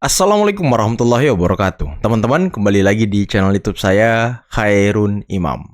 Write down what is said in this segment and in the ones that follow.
Assalamualaikum warahmatullahi wabarakatuh. Teman-teman, kembali lagi di channel YouTube saya, Khairun Imam.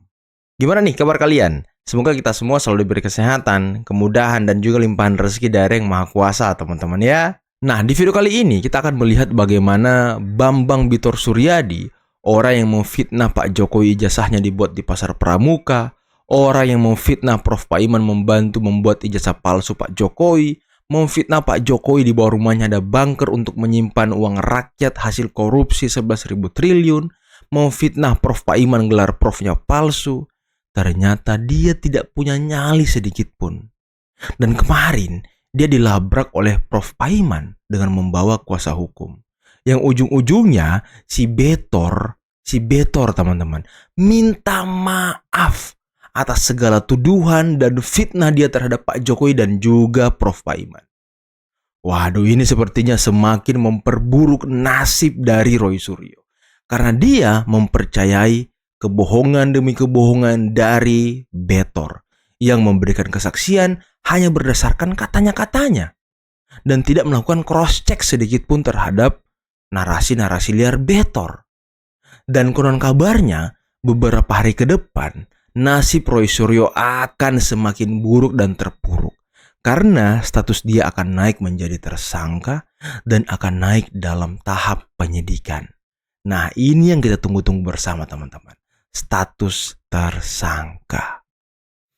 Gimana nih kabar kalian? Semoga kita semua selalu diberi kesehatan, kemudahan, dan juga limpahan rezeki dari Yang Maha Kuasa, teman-teman ya. Nah, di video kali ini kita akan melihat bagaimana Bambang Bitor Suryadi, orang yang memfitnah Pak Jokowi ijazahnya dibuat di Pasar Pramuka, orang yang memfitnah Prof. Paiman membantu membuat ijazah palsu Pak Jokowi, memfitnah Pak Jokowi di bawah rumahnya ada bunker untuk menyimpan uang rakyat hasil korupsi 11.000 triliun, memfitnah Prof. Paiman gelar profnya palsu. Ternyata dia tidak punya nyali sedikit pun. Dan kemarin dia dilabrak oleh Prof. Paiman dengan membawa kuasa hukum. Yang ujung-ujungnya si Betor teman-teman, minta maaf atas segala tuduhan dan fitnah dia terhadap Pak Jokowi dan juga Prof. Paiman. Waduh, ini sepertinya semakin memperburuk nasib dari Roy Suryo. Karena dia mempercayai kebohongan demi kebohongan dari Betor yang memberikan kesaksian hanya berdasarkan katanya-katanya dan tidak melakukan cross-check sedikit pun terhadap narasi-narasi liar Betor. Dan konon kabarnya beberapa hari ke depan nasib Roy Suryo akan semakin buruk dan terpuruk karena status dia akan naik menjadi tersangka dan akan naik dalam tahap penyidikan. Nah, ini yang kita tunggu-tunggu bersama teman-teman. Status tersangka.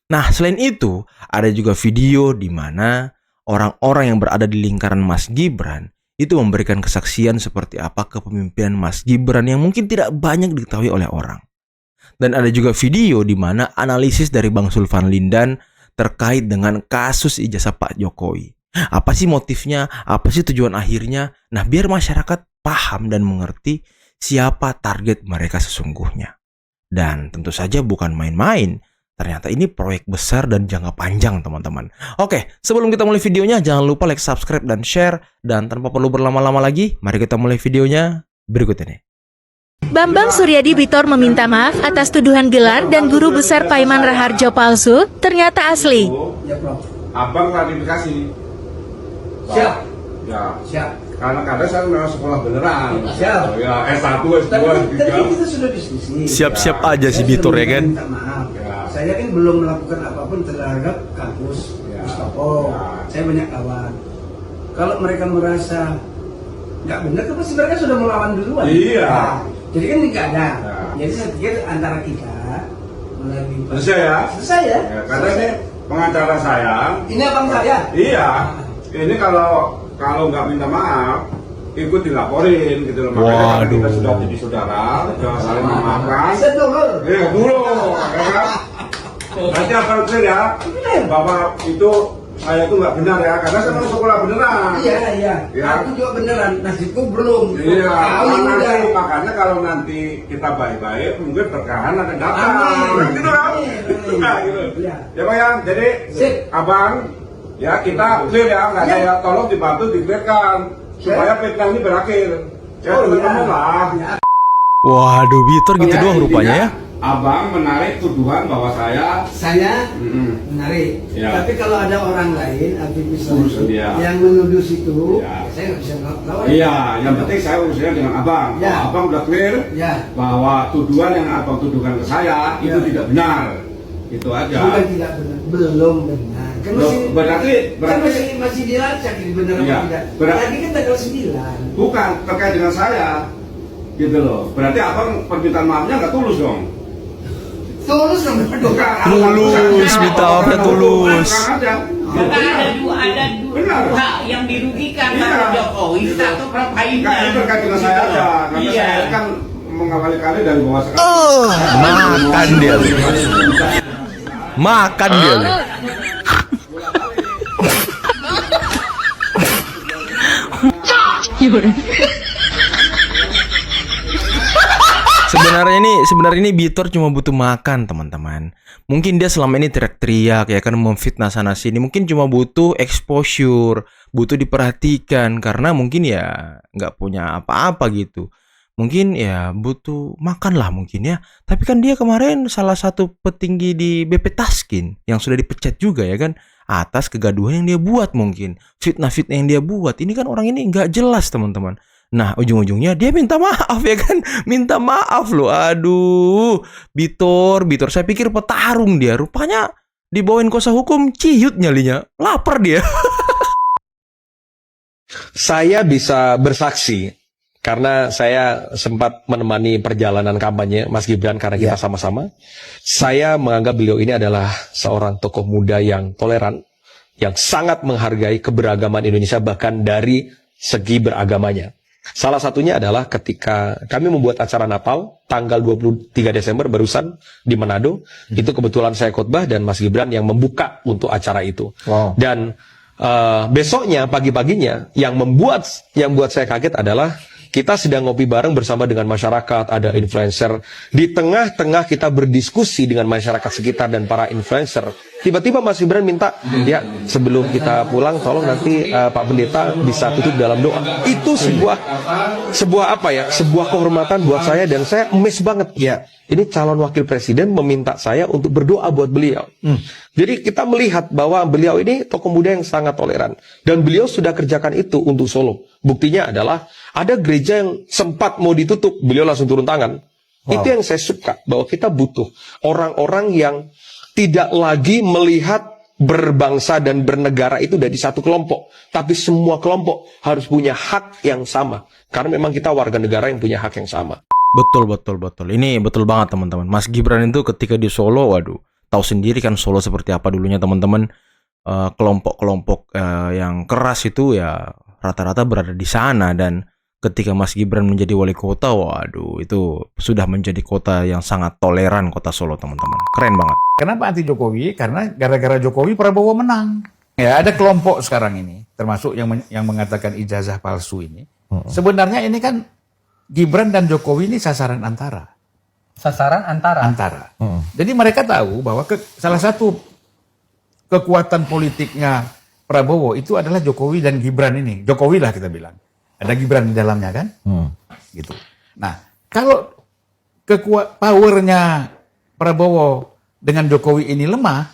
Nah, selain itu, ada juga video di mana orang-orang yang berada di lingkaran Mas Gibran itu memberikan kesaksian seperti apa kepemimpinan Mas Gibran yang mungkin tidak banyak diketahui oleh orang. Dan ada juga video di mana analisis dari Bang Sulvan Lindan terkait dengan kasus ijazah Pak Jokowi. Apa sih motifnya? Apa sih tujuan akhirnya? Nah, biar masyarakat paham dan mengerti siapa target mereka sesungguhnya. Dan tentu saja bukan main-main. Ternyata ini proyek besar dan jangka panjang, teman-teman. Oke, sebelum kita mulai videonya, jangan lupa like, subscribe, dan share. Dan tanpa perlu berlama-lama lagi, mari kita mulai videonya berikut ini. Bambang Suryadi Bitor meminta maaf atas tuduhan gelar dan guru besar Paiman Raharjo palsu ternyata asli. Ya, Prof. Abang klarifikasi. Siap. Ya. Siap. Karena kadang saya memang sekolah beneran. Siap. Oh, ya, S1, S2, Tadi S3. kita sudah diskusi. Siap-siap aja si Saya Bitor sudah ya kan? minta maaf. Ya. Saya kan belum melakukan apapun terhadap kampus Ya. Mustopo. Ya. Saya banyak kawan. Kalau mereka merasa nggak benar, kan pasti mereka sudah melawan duluan. Iya. Nah, jadi kan nggak ada. Ya. Jadi saya pikir antara kita melalui Selesai ya? Selesai ya? Ya, karena ini pengacara saya. Ini abang saya. Iya. Ini kalau nggak minta maaf, ikut dilaporin gitu loh. Makanya karena kita Waduh. sudah jadi saudara, sudah saling memaafkan. Saya dulu. Iya dulu, ya kan? Nanti akan clear ya, Bapak itu saya itu nggak benar ya, karena saya mau sekolah beneran. Iya, iya. Ya. Aku juga beneran, nasibku belum. Iya, Kau ini nanti, udah. makanya kalau nanti kita baik-baik, mungkin berkahan akan datang. Amin. Gitu kan? Amin. Nah, gitu. Iya. Ya Pak ya, jadi Sip. Abang, ya kita clear ya, nggak Iya. saya tolong dibantu di-clearkan supaya fitnah ini berakhir. Ya Oh, teman-teman iya. lah. Ya. Waduh, Bitor gitu Ya, doang rupanya ya. intinya, Abang menarik tuduhan bahwa saya Saya mm, menarik. Ya. Tapi kalau ada orang lain, aktivis Urusan lain dia. yang menuduh situ, Ya. saya nggak bisa lawan. iya, yang penting saya urusannya dengan Abang. Ya. Kalau Abang udah clear Ya. bahwa tuduhan yang Abang tuduhkan ke saya itu Ya. tidak benar. Itu aja. Bukan tidak benar, belum benar. Kan Loh, masih, kan berarti masih dilacak ini benar Iya. apa tidak. Berarti- Tadi kan tanggal 9. bukan terkait dengan saya. Gitu loh. Berarti Abang permintaan maafnya nggak tulus dong. Tulus dong. Bukan. Tulus, minta maafnya tulus. Bukan aja. Ada dua Benar. pihak yang dirugikan Iya. Pak Jokowi, satu Prof. Nggak, itu Paiman. terkait dengan saya aja. Karena Iya. saya kan mengawali kali dari bawah sekarang. Makan dia. Makan dia. Sebenarnya ini Bitor cuma butuh makan, teman-teman. Mungkin dia selama ini teriak-teriak ya kan, memfitnah sana sini. Mungkin cuma butuh exposure, butuh diperhatikan karena mungkin ya nggak punya apa-apa gitu. Mungkin ya butuh makan lah mungkin ya. Tapi kan dia kemarin salah satu petinggi di BP Taskin yang sudah dipecat juga ya kan, atas kegaduhan yang dia buat mungkin. Fitnah-fitnah yang dia buat. Ini kan orang ini nggak jelas, teman-teman. Nah, ujung-ujungnya dia minta maaf ya kan? Minta maaf loh. Aduh, Bitor, saya pikir petarung dia. Rupanya dibawain kuasa hukum, ciut nyalinya. Lapar dia. Saya bisa bersaksi karena saya sempat menemani perjalanan kampanye Mas Gibran karena kita sama-sama. Saya menganggap beliau ini adalah seorang tokoh muda yang toleran, yang sangat menghargai keberagaman Indonesia bahkan dari segi beragamanya. Salah satunya adalah ketika kami membuat acara Natal tanggal 23 Desember barusan di Manado. Itu kebetulan saya khotbah dan Mas Gibran yang membuka untuk acara itu. Dan besoknya pagi-paginya yang buat saya kaget adalah kita sedang ngopi bareng bersama dengan masyarakat, ada influencer. Di tengah-tengah kita berdiskusi dengan masyarakat sekitar dan para influencer, tiba-tiba Mas Gibran minta, ya sebelum kita pulang tolong nanti Pak Pendeta bisa tutup dalam doa. Itu sebuah apa ya? Sebuah kehormatan buat saya dan saya emes banget. Ya, ini calon wakil presiden meminta saya untuk berdoa buat beliau. Jadi kita melihat bahwa beliau ini tokoh muda yang sangat toleran dan beliau sudah kerjakan itu untuk Solo. Buktinya adalah ada gereja yang sempat mau ditutup, beliau langsung turun tangan. Itu yang saya suka, bahwa kita butuh orang-orang yang tidak lagi melihat berbangsa dan bernegara itu dari satu kelompok, tapi semua kelompok harus punya hak yang sama. Karena memang kita warga negara yang punya hak yang sama. Betul. Ini betul banget teman-teman. Mas Gibran itu ketika di Solo, waduh, tahu sendiri kan Solo seperti apa dulunya teman-teman. Kelompok-kelompok yang keras itu ya rata-rata berada di sana, dan ketika Mas Gibran menjadi wali kota, waduh, itu sudah menjadi kota yang sangat toleran, kota Solo teman-teman. Keren banget. Kenapa anti Jokowi? Karena gara-gara Jokowi Prabowo menang. Ya, ada kelompok sekarang ini, termasuk yang mengatakan ijazah palsu ini. Sebenarnya ini kan Gibran dan Jokowi ini sasaran antara. Sasaran antara. Jadi mereka tahu bahwa salah satu kekuatan politiknya Prabowo itu adalah Jokowi dan Gibran ini. Jokowi lah kita bilang. Ada Gibran di dalamnya kan? Gitu. Nah, kalau powernya Prabowo dengan Jokowi ini lemah,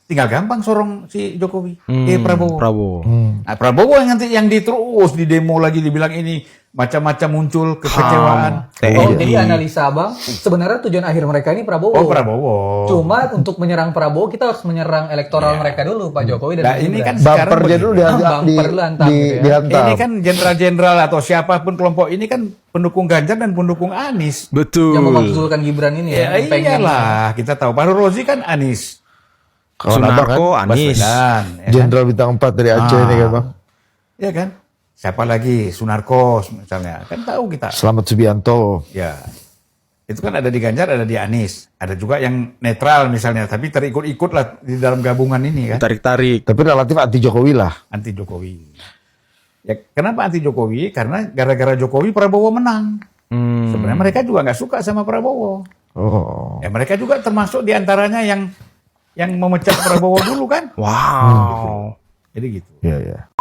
tinggal gampang sorong si Jokowi. Prabowo. Nah, Prabowo yang nanti yang terus di demo lagi dibilang ini macam-macam muncul kekecewaan. Jadi analisa Abang, sebenarnya tujuan akhir mereka ini Prabowo. Prabowo. Cuma untuk menyerang Prabowo kita harus menyerang elektoral mereka dulu, Pak Jokowi dan Nah, ini kan bumpernya dulu dihantam. Ini kan jenderal-jenderal atau siapapun kelompok ini kan pendukung Ganjar dan pendukung Anies. Betul. Yang memakzulkan Gibran ini ya. Iyalah, kita tahu Pak Rozi kan Anies. Sunarko, Anies. Jenderal bintang 4 dari Aceh ini kan Bang. Iya kan? Siapa lagi? Sunarko misalnya. Kan tahu kita. Selamat Subianto. Ya. Itu kan ada di Ganjar, ada di Anies. Ada juga yang netral misalnya, tapi terikut-ikut lah di dalam gabungan ini kan. Tarik-tarik. Tapi relatif anti Jokowi lah. Anti Jokowi. Ya, kenapa anti Jokowi? Karena gara-gara Jokowi Prabowo menang. Sebenarnya mereka juga nggak suka sama Prabowo. Ya mereka juga termasuk diantaranya yang memecah Prabowo dulu kan. Wow. Jadi gitu. Iya.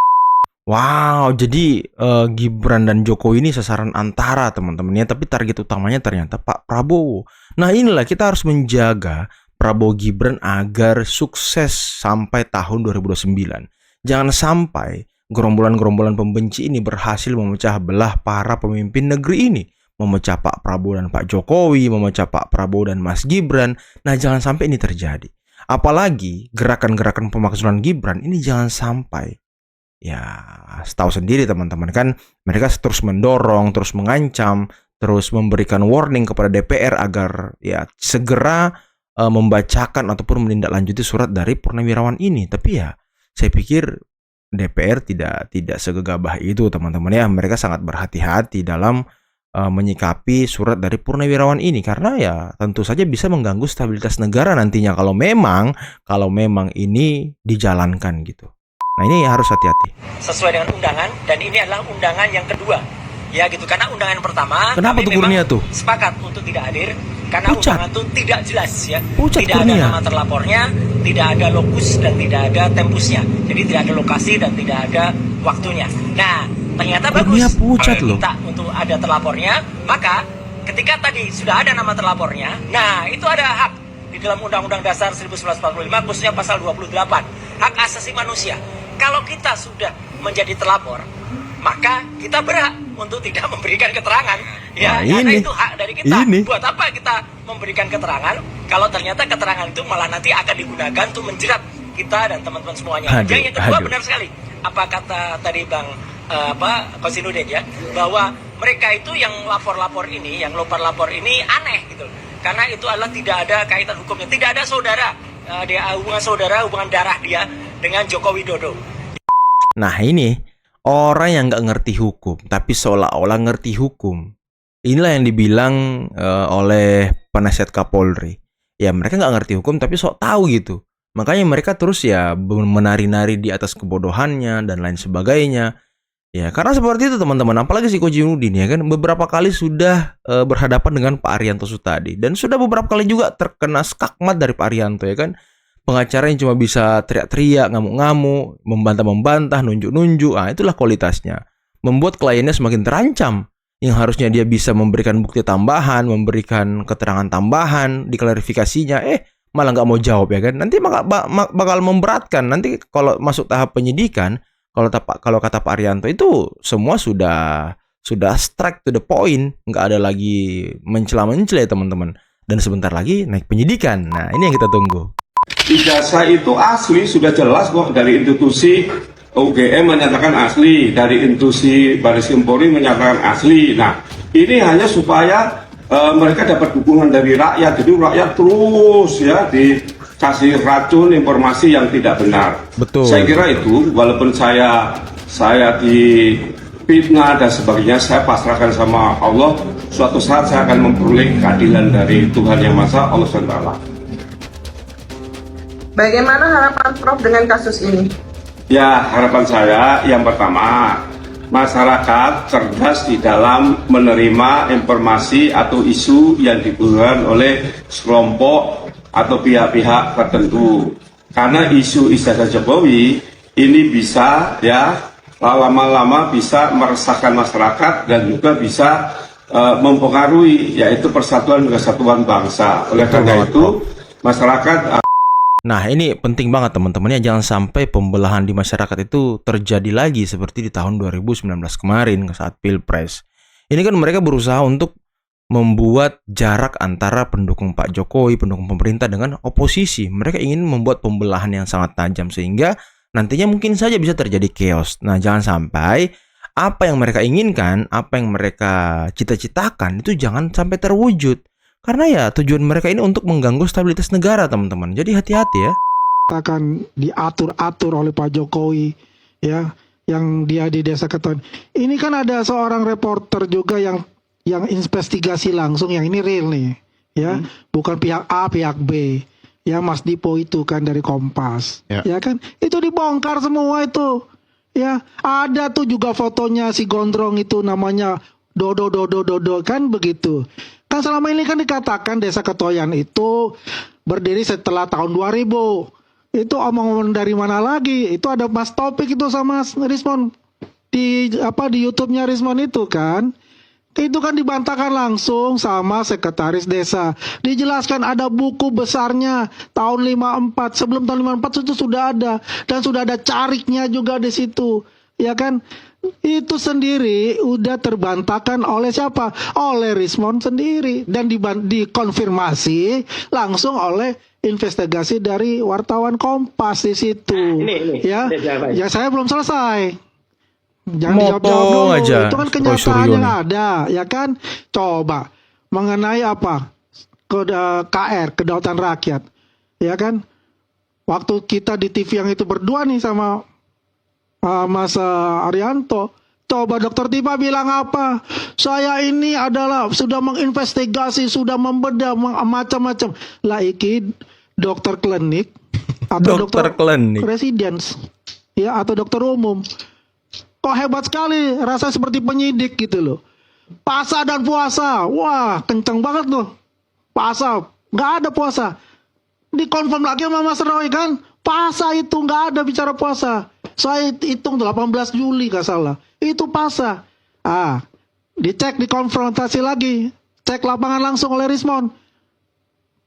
Wow, jadi Gibran dan Jokowi ini sasaran antara teman-teman ya, tapi target utamanya ternyata Pak Prabowo. Nah, inilah kita harus menjaga Prabowo Gibran agar sukses sampai tahun 2029. Jangan sampai gerombolan-gerombolan pembenci ini berhasil memecah belah para pemimpin negeri ini. Memecah Pak Prabowo dan Pak Jokowi, memecah Pak Prabowo dan Mas Gibran. Nah, jangan sampai ini terjadi. Apalagi gerakan-gerakan pemakzulan Gibran ini jangan sampai. Ya, tahu sendiri teman-teman kan, mereka terus mendorong, terus mengancam, terus memberikan warning kepada DPR agar ya segera membacakan ataupun menindaklanjuti surat dari Purnawirawan ini. Tapi ya, saya pikir DPR tidak segegabah itu teman-teman ya. Mereka sangat berhati-hati dalam menyikapi surat dari Purnawirawan ini, karena ya tentu saja bisa mengganggu stabilitas negara nantinya kalau memang ini dijalankan gitu. Nah, ini harus hati-hati. Sesuai dengan undangan, dan ini adalah undangan yang kedua. Ya gitu, karena undangan pertama kenapa tuh Kurnia tuh? Sepakat untuk tidak hadir karena Pucat. undangan itu tidak jelas ya. Pucat tidak Kurnia. ada nama terlapornya, tidak ada lokus dan tidak ada tempusnya. Jadi tidak ada lokasi dan tidak ada waktunya. Nah, ternyata Kurnia bagus. pucat Kalau loh. minta untuk ada terlapornya, maka ketika tadi sudah ada nama terlapornya, nah itu ada hak di dalam Undang-Undang Dasar 1945 khususnya pasal 28, hak asasi manusia. Kalau kita sudah menjadi terlapor, maka kita berhak untuk tidak memberikan keterangan. Ya, Nah, karena ini. itu hak dari kita. Ini. Buat apa kita memberikan keterangan kalau ternyata keterangan itu malah nanti akan digunakan untuk menjerat kita dan teman-teman semuanya. Aduh, Yang kedua aduh. benar sekali. Apa kata tadi Bang Kosinudin ya, bahwa mereka itu yang lapor-lapor ini, yang lapor-lapor ini aneh gitu. Karena itu adalah tidak ada kaitan hukumnya, tidak ada saudara, hubungan saudara, hubungan darah dia dengan Joko Widodo. Nah ini orang yang nggak ngerti hukum tapi seolah-olah ngerti hukum. Inilah yang dibilang oleh penasihat Kapolri. Ya mereka nggak ngerti hukum tapi sok tahu gitu. Makanya mereka terus ya menari-nari di atas kebodohannya dan lain sebagainya. Ya karena seperti itu teman-teman. Apalagi si Kojinuddin ya kan beberapa kali sudah berhadapan dengan Pak Arianto Sutadi dan sudah beberapa kali juga terkena skakmat dari Pak Arianto ya kan. Pengacara yang cuma bisa teriak-teriak, ngamuk-ngamuk, membantah-membantah, nunjuk-nunjuk. Ah, itulah kualitasnya. Membuat kliennya semakin terancam. Yang harusnya dia bisa memberikan bukti tambahan, memberikan keterangan tambahan, diklarifikasinya, malah nggak mau jawab ya kan. Nanti bakal memberatkan. Nanti kalau masuk tahap penyidikan, kalau kata Pak Arianto itu semua sudah straight to the point, nggak ada lagi mencela-mencela ya teman-teman. Dan sebentar lagi naik penyidikan. Nah, ini yang kita tunggu. Ijazah itu asli, sudah jelas kok dari institusi UGM menyatakan asli, dari institusi Baris Krim Polri menyatakan asli. Nah, ini hanya supaya mereka dapat dukungan dari rakyat, jadi rakyat terus ya dikasih racun informasi yang tidak benar. Betul. Saya kira itu, walaupun saya difitnah dan sebagainya, saya pasrahkan sama Allah. Suatu saat saya akan memperoleh keadilan dari Tuhan Yang Maha Esa, Allah SWT. Bagaimana harapan Prof dengan kasus ini? Ya, harapan saya yang pertama, masyarakat cerdas di dalam menerima informasi atau isu yang diberikan oleh sekelompok atau pihak-pihak tertentu. Karena isu ijazah Jokowi ini bisa ya lama-lama bisa meresahkan masyarakat dan juga bisa mempengaruhi yaitu persatuan dan kesatuan bangsa. Oleh karena itu, masyarakat Nah ini penting banget teman-teman ya, jangan sampai pembelahan di masyarakat itu terjadi lagi seperti di tahun 2019 kemarin saat Pilpres. Ini kan mereka berusaha untuk membuat jarak antara pendukung Pak Jokowi, pendukung pemerintah dengan oposisi. Mereka ingin membuat pembelahan yang sangat tajam sehingga nantinya mungkin saja bisa terjadi chaos. Nah jangan sampai apa yang mereka inginkan, apa yang mereka cita-citakan itu jangan sampai terwujud. Karena ya tujuan mereka ini untuk mengganggu stabilitas negara teman-teman. Jadi hati-hati ya. Akan diatur-atur oleh Pak Jokowi ya, yang dia di Desa Keton. Ini kan ada seorang reporter juga yang investigasi langsung, yang ini real nih ya, bukan pihak A pihak B. Ya Mas Dipo itu kan dari Kompas. Ya kan? Itu dibongkar semua itu. Ya, ada tuh juga fotonya si gondrong itu namanya Dodo kan begitu. Kan selama ini kan dikatakan Desa Ketoyan itu berdiri setelah tahun 2000. Itu omongan dari mana lagi? Itu ada Mas Topik itu sama Rismon di YouTube-nya Rismon itu kan. Itu kan dibantahkan langsung sama sekretaris desa. Dijelaskan ada buku besarnya tahun 54. Sebelum tahun 54 itu sudah ada dan sudah ada cariknya juga di situ. Ya kan? Itu sendiri udah terbantahkan oleh siapa? Oleh Rismon sendiri dan dikonfirmasi langsung oleh investigasi dari wartawan Kompas di situ. Ya saya belum selesai. Jangan dijawab-jawab dulu. Aja. Itu kan kenyataan yang ada, ya kan? Coba mengenai apa? KR, Kedaulatan Rakyat. Ya kan? Waktu kita di TV yang itu berdua nih sama Mas Arianto, coba Dokter Tipa bilang apa? Saya ini adalah sudah menginvestigasi, sudah membedah macam-macam. Lah iki dokter klinik atau dokter klinik residence, ya atau dokter umum. Kok hebat sekali, rasa seperti penyidik gitu loh. Puasa dan puasa, wah kenceng banget loh. Puasa, nggak ada puasa. Dikonfirm lagi sama Mas Roy kan, puasa itu nggak ada bicara puasa. Saya hitung 18 Juli nggak salah. Itu puasa. Dicek, dikonfrontasi lagi. Cek lapangan langsung oleh Rismon.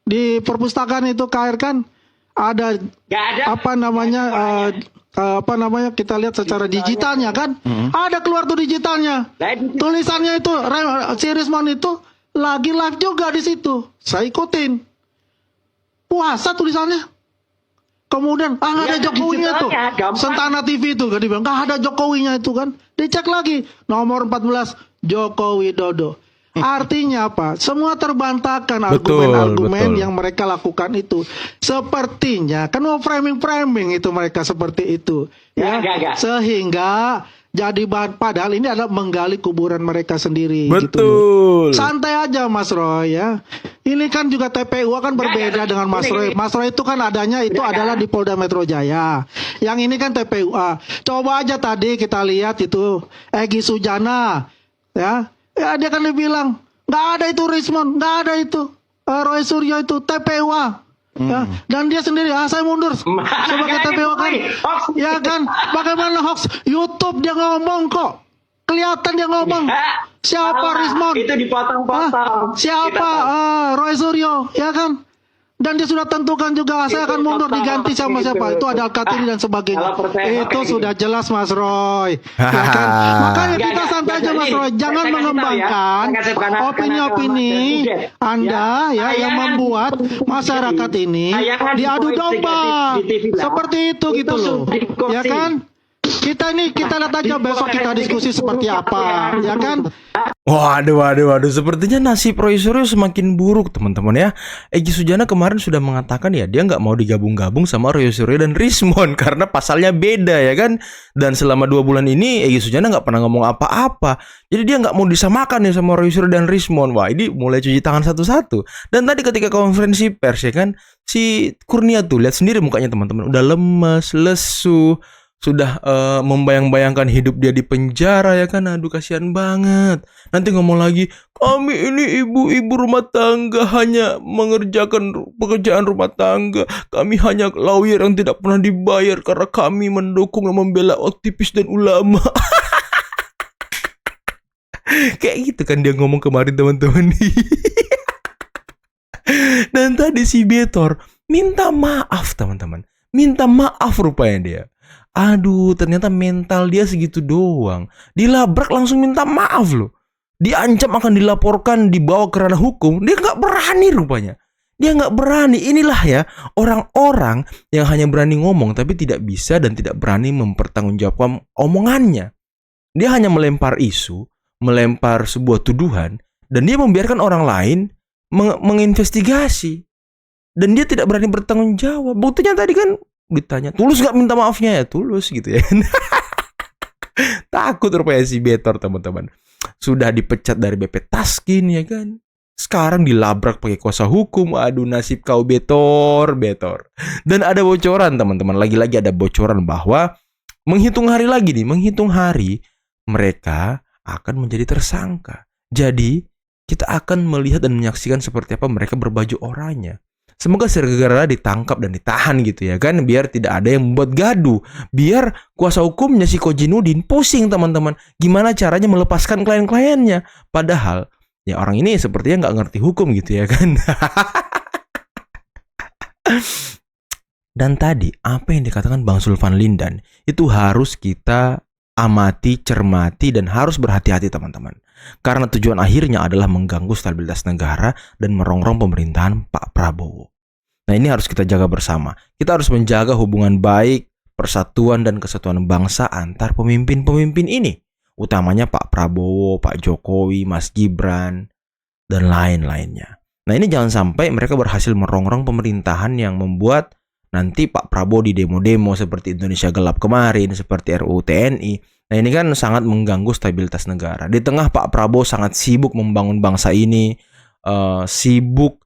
Di perpustakaan itu KR kan ada. Apa namanya apa namanya, kita lihat secara digitalnya kan, ada keluar tuh digitalnya. Tulisannya itu si Rismon itu lagi live juga di situ. Saya ikutin. Puasa tulisannya. Kemudian nggak ada Jokowinya tuh. Sentana TV itu kan dibilang nggak ada Jokowinya itu kan. Dicek lagi nomor 14 Joko Widodo. Artinya apa? Semua terbantahkan argumen-argumen yang mereka lakukan itu. Sepertinya kan mau framing itu mereka seperti itu. Ya, sehingga jadi bahan, padahal ini adalah menggali kuburan mereka sendiri. Betul. Gitu. Santai aja Mas Roy ya. Ini kan juga TPU kan berbeda dengan Mas Roy. Mas Roy itu kan adanya itu adalah di Polda Metro Jaya. Yang ini kan TPUA. Coba aja tadi kita lihat itu Egy Sujana ya. Ya dia kan dibilang nggak ada itu Rismon, nggak ada itu Roy Suryo itu TPUA. Ya, dan dia sendiri saya mundur sebagai TPUA kan. Ya kan, bagaimana hoax? YouTube dia ngomong kok. Kelihatan dia ngomong. Siapa Rismon? Itu dipotong-potong. Siapa Roy Suryo, ya kan? Dan dia sudah tentukan juga saya akan mundur diganti sama siapa. Itu ada Al-Kartini dan sebagainya. Itu sudah jelas Mas Roy. Ya kan? Makanya kita santai aja Mas Roy. Jangan mengembangkan opini-opini Anda ya yang membuat masyarakat ini diadu domba. Seperti itu gitu loh. Ya kan? Kita lihat aja besok kita diskusi seperti apa, ya kan? Waduh. Sepertinya nasib Roy Suryo semakin buruk, teman-teman ya. Egy Sujana kemarin sudah mengatakan ya dia nggak mau digabung-gabung sama Roy Suryo dan Rismon karena pasalnya beda ya kan. Dan selama 2 bulan ini Egy Sujana nggak pernah ngomong apa-apa. Jadi dia nggak mau disamakan ya sama Roy Suryo dan Rismon. Wah, ini mulai cuci tangan satu-satu. Dan tadi ketika konferensi pers ya kan, si Kurnia tuh lihat sendiri mukanya teman-teman, udah lemes, lesu. Sudah membayang-bayangkan hidup dia di penjara ya kan. Aduh kasihan banget. Nanti ngomong lagi, kami ini ibu-ibu rumah tangga hanya mengerjakan pekerjaan rumah tangga. Kami hanya lawyer yang tidak pernah dibayar karena kami mendukung dan membela aktivis dan ulama. Kayak gitu kan dia ngomong kemarin teman-teman. Dan tadi si Betor minta maaf teman-teman. Minta maaf rupanya dia. Aduh, ternyata mental dia segitu doang. Dilabrak langsung minta maaf loh. Diancam akan dilaporkan, dibawa ke ranah hukum. Dia nggak berani rupanya. Dia nggak berani. Inilah ya orang-orang yang hanya berani ngomong tapi tidak bisa dan tidak berani mempertanggungjawabkan omongannya. Dia hanya melempar isu, melempar sebuah tuduhan, dan dia membiarkan orang lain menginvestigasi. Dan dia tidak berani bertanggung jawab. Buktinya tadi kan ditanya, tulus gak minta maafnya? Ya tulus gitu ya. Takut rupanya si Betor teman-teman. Sudah dipecat dari BP Taskin ya kan. Sekarang dilabrak pakai kuasa hukum. Aduh nasib kau Betor. Dan ada bocoran teman-teman. Lagi-lagi ada bocoran bahwa menghitung hari lagi nih. Menghitung hari mereka akan menjadi tersangka. Jadi kita akan melihat dan menyaksikan seperti apa mereka berbaju oranye. Semoga segera ditangkap dan ditahan gitu ya kan. Biar tidak ada yang membuat gaduh. Biar kuasa hukumnya si Kojinudin pusing teman-teman. Gimana caranya melepaskan klien-kliennya. Padahal ya orang ini sepertinya nggak ngerti hukum gitu ya kan. Dan tadi apa yang dikatakan Bang Sulvan Lindan itu harus kita amati, cermati, dan harus berhati-hati teman-teman. Karena tujuan akhirnya adalah mengganggu stabilitas negara dan merongrong pemerintahan Pak Prabowo. Nah ini harus kita jaga bersama. Kita harus menjaga hubungan baik, persatuan dan kesatuan bangsa antar pemimpin-pemimpin ini. Utamanya Pak Prabowo, Pak Jokowi, Mas Gibran, dan lain-lainnya. Nah ini jangan sampai mereka berhasil merongrong pemerintahan yang membuat nanti Pak Prabowo di demo-demo seperti Indonesia Gelap kemarin, seperti RUU TNI. Nah ini kan sangat mengganggu stabilitas negara. Di tengah Pak Prabowo sangat sibuk membangun bangsa ini, sibuk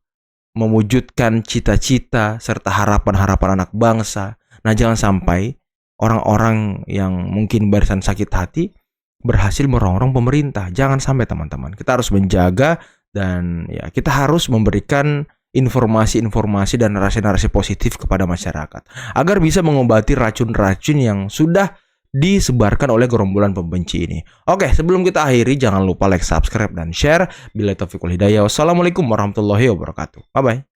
mewujudkan cita-cita serta harapan-harapan anak bangsa. Nah jangan sampai orang-orang yang mungkin barisan sakit hati berhasil merongrong pemerintah. Jangan sampai teman-teman. Kita harus menjaga dan ya kita harus memberikan informasi-informasi dan narasi-narasi positif kepada masyarakat agar bisa mengobati racun-racun yang sudah disebarkan oleh gerombolan pembenci ini. Oke, sebelum kita akhiri jangan lupa like, subscribe, dan share. Billahi taufiq wal hidayah. Wassalamualaikum warahmatullahi wabarakatuh. Bye-bye.